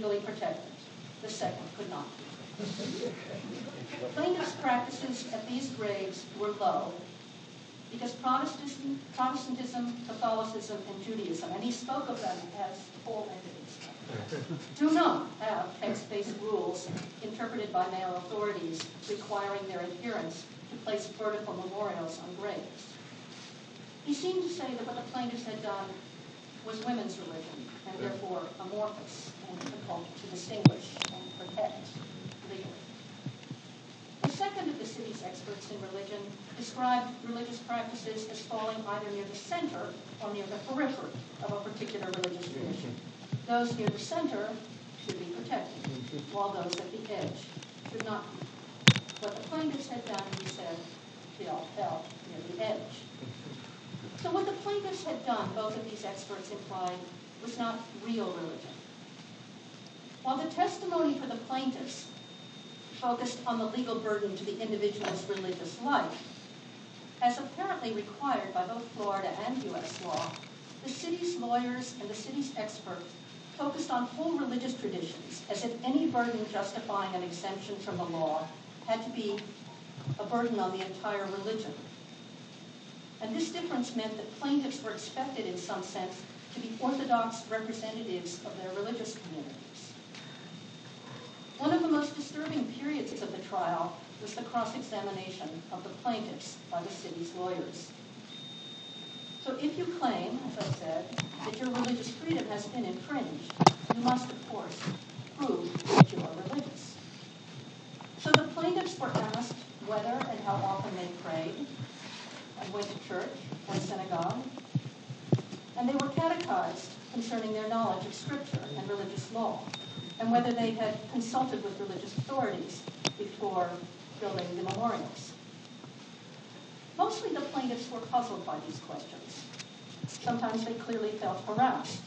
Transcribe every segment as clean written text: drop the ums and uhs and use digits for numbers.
legally protected. The second could not be. Plaintiffs' practices at these grades were low because Protestantism, Catholicism, and Judaism, and he spoke of them as whole entities, do not have text-based rules interpreted by male authorities requiring their adherents to place vertical memorials on graves. He seemed to say that what the plaintiffs had done was women's religion, and therefore amorphous and difficult to distinguish and protect legally. The second of the city's experts in religion described religious practices as falling either near the center or near the periphery of a particular religious tradition. Those near the center should be protected, while those at the edge should not be. What the plaintiffs had done, he said, fell near the edge. So what the plaintiffs had done, both of these experts implied, was not real religion. While the testimony for the plaintiffs focused on the legal burden to the individual's religious life, as apparently required by both Florida and U.S. law, the city's lawyers and the city's experts focused on whole religious traditions, as if any burden justifying an exemption from the law had to be a burden on the entire religion. And this difference meant that plaintiffs were expected, in some sense, to be orthodox representatives of their religious communities. One of the most disturbing periods of the trial was the cross-examination of the plaintiffs by the city's lawyers. So if you claim, as I said, that your religious freedom has been infringed, you must, of course, prove that you are religious. So the plaintiffs were asked whether and how often they prayed, and went to church or synagogue, and they were catechized concerning their knowledge of Scripture and religious law, and whether they had consulted with religious authorities before building the memorials. Mostly the plaintiffs were puzzled by these questions. Sometimes they clearly felt harassed.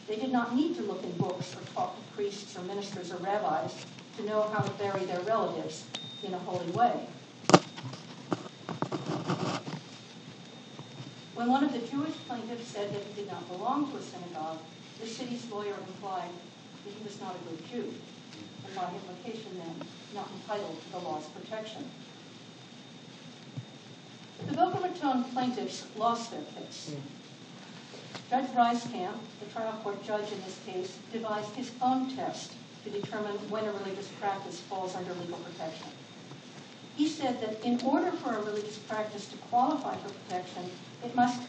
They did not need to look in books or talk to priests or ministers or rabbis to know how to bury their relatives in a holy way. When one of the Jewish plaintiffs said that he did not belong to a synagogue, the city's lawyer implied that he was not a good Jew, and by implication then, not entitled to the law's protection. The Boca Raton plaintiffs lost their case. Judge Reiskamp, the trial court judge in this case, devised his own test to determine when a religious practice falls under legal protection. He said that in order for a religious practice to qualify for protection, it must,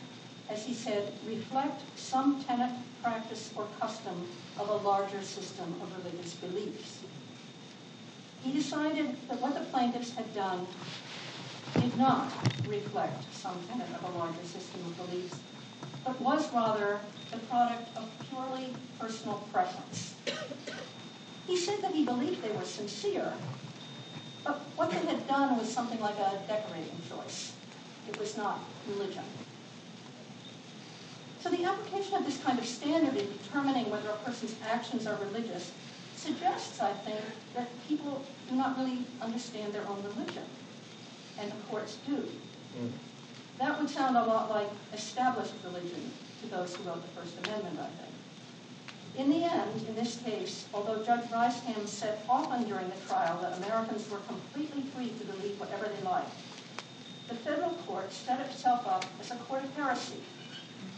as he said, reflect some tenet, practice, or custom of a larger system of religious beliefs. He decided that what the plaintiffs had done did not reflect some tenet of a larger system of beliefs, but was rather the product of purely personal preference. He said that he believed they were sincere, but what they had done was something like a decorating choice. It was not religion. So the application of this kind of standard in determining whether a person's actions are religious suggests, I think, that people do not really understand their own religion, and the courts do. That would sound a lot like established religion to those who wrote the First Amendment, I think. In the end, in this case, although Judge Reiskamp said often during the trial that Americans were completely free to believe whatever they liked, the federal court set itself up as a court of heresy,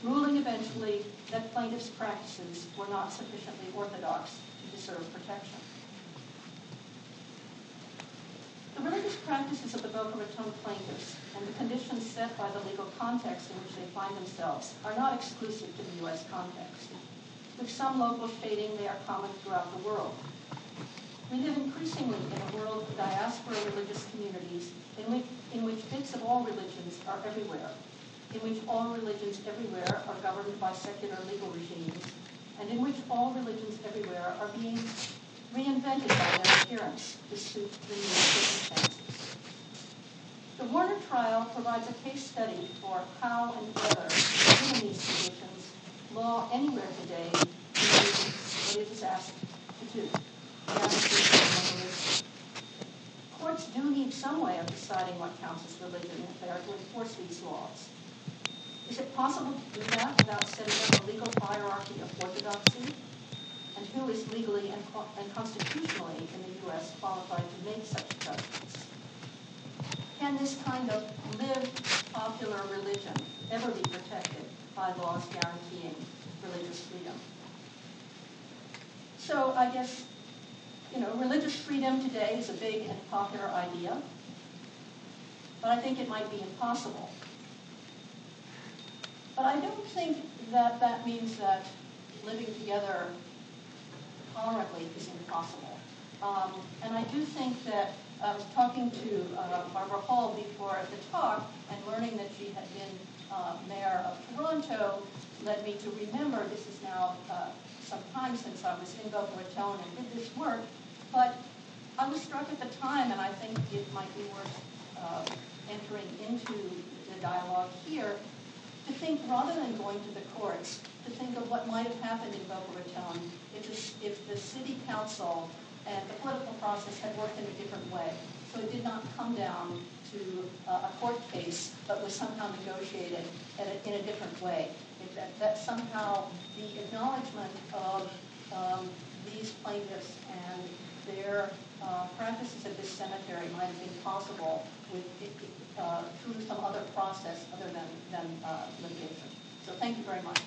ruling eventually that plaintiffs' practices were not sufficiently orthodox to deserve protection. The religious practices of the Boca Raton plaintiffs and the conditions set by the legal context in which they find themselves are not exclusive to the U.S. context. With some local shading, they are common throughout the world. We live increasingly in a world of diaspora religious communities in which bits of all religions are everywhere, in which all religions everywhere are governed by secular legal regimes, and in which all religions everywhere are being reinvented by their adherents to suit the new circumstances. The Warner trial provides a case study for how and whether, given these conditions, law anywhere today is what it is asked to do. Courts do need some way of deciding what counts as religion if they are to enforce these laws. Is it possible to do that without setting up a legal hierarchy of orthodoxy? and who is legally and constitutionally in the U.S. qualified to make such judgments? Can this kind of lived popular religion ever be protected by laws guaranteeing religious freedom? So I guess, religious freedom today is a big and popular idea, but I think it might be impossible. But I don't think that that means that living together tolerantly is impossible. And I do think that I was talking to Barbara Hall before the talk, and learning that she had been mayor of Toronto led me to remember, this is now some time since I was in Boca Raton and did this work, but I was struck at the time, and I think it might be worth entering into the dialogue here, to think, rather than going to the courts, to think of what might have happened in Boca Raton if the city council and the political process had worked in a different way. So it did not come down to a court case, but was somehow negotiated in a different way. That somehow the acknowledgement of these plaintiffs and their practices at this cemetery might have been possible through some other process other than litigation. So thank you very much.